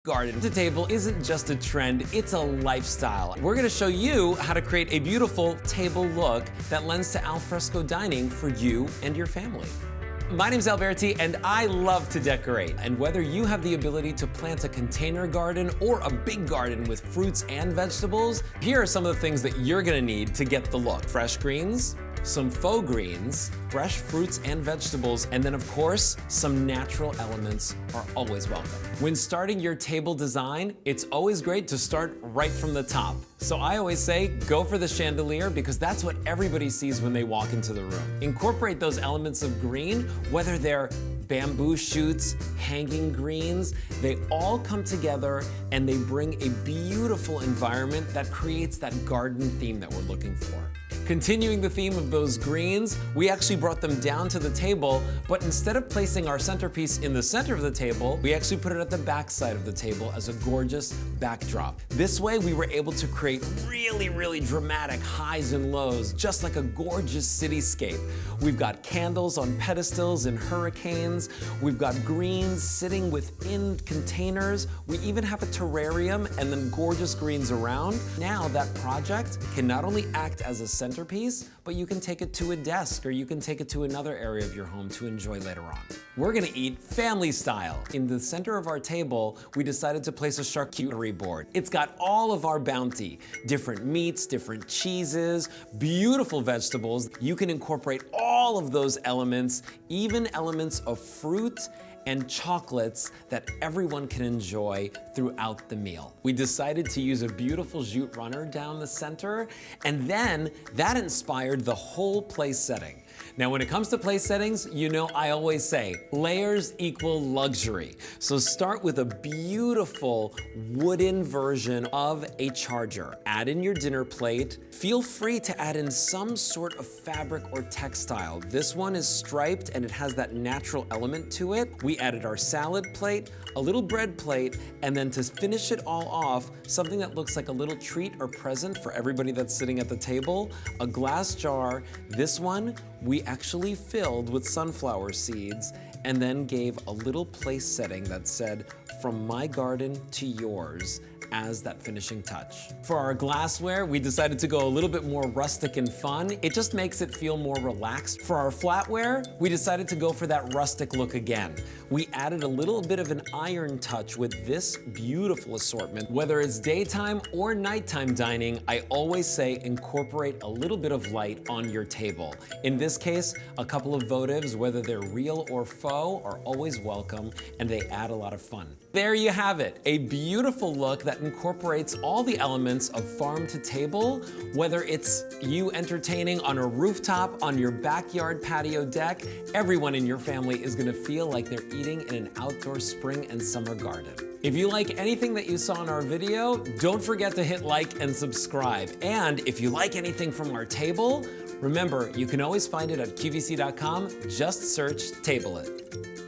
Garden to table isn't just a trend, it's a lifestyle. We're gonna show you how to create a beautiful table look that lends to alfresco dining for you and your family. My name's Alberti and I love to decorate. And whether you have the ability to plant a container garden or a big garden with fruits and vegetables, here are some of the things that you're gonna need to get the look. Fresh greens, some faux greens, fresh fruits and vegetables, and then of course, some natural elements are always welcome. When starting your table design, it's always great to start right from the top. So I always say, go for the chandelier because that's what everybody sees when they walk into the room. Incorporate those elements of green, whether they're bamboo shoots, hanging greens, they all come together and they bring a beautiful environment that creates that garden theme that we're looking for. Continuing the theme of those greens, we actually brought them down to the table, but instead of placing our centerpiece in the center of the table, we actually put it at the back side of the table as a gorgeous backdrop. This way, we were able to create really dramatic highs and lows, just like a gorgeous cityscape. We've got candles on pedestals and hurricanes. We've got greens sitting within containers. We even have a terrarium and then gorgeous greens around. Now that project can not only act as a centerpiece, but you can take it to a desk or you can take it to another area of your home to enjoy later on. We're gonna eat family style. In the center of our table, we decided to place a charcuterie board. It's got all of our bounty, different meats, different cheeses, beautiful vegetables. You can incorporate all of those elements, even elements of fruit and chocolates that everyone can enjoy throughout the meal. We decided to use a beautiful jute runner down the center, and then that inspired the whole place setting. Now, when it comes to place settings, you know I always say, layers equal luxury. So start with a beautiful wooden version of a charger. Add in your dinner plate. Feel free to add in some sort of fabric or textile. This one is striped and it has that natural element to it. We added our salad plate, a little bread plate, and then to finish it all off, something that looks like a little treat or present for everybody that's sitting at the table, a glass jar. This one, we actually filled with sunflower seeds and then gave a little place setting that said, "From my garden to yours," as that finishing touch. For our glassware, we decided to go a little bit more rustic and fun. It just makes it feel more relaxed. For our flatware, we decided to go for that rustic look again. We added a little bit of an iron touch with this beautiful assortment. Whether it's daytime or nighttime dining, I always say incorporate a little bit of light on your table. In this case, a couple of votives, whether they're real or faux, are always welcome and they add a lot of fun. There you have it, a beautiful look that incorporates all the elements of farm to table, whether it's you entertaining on a rooftop, on your backyard patio deck, everyone in your family is gonna feel like they're eating in an outdoor spring and summer garden. If you like anything that you saw in our video, don't forget to hit like and subscribe. And if you like anything from our table, remember, you can always find it at qvc.com, just search Table It.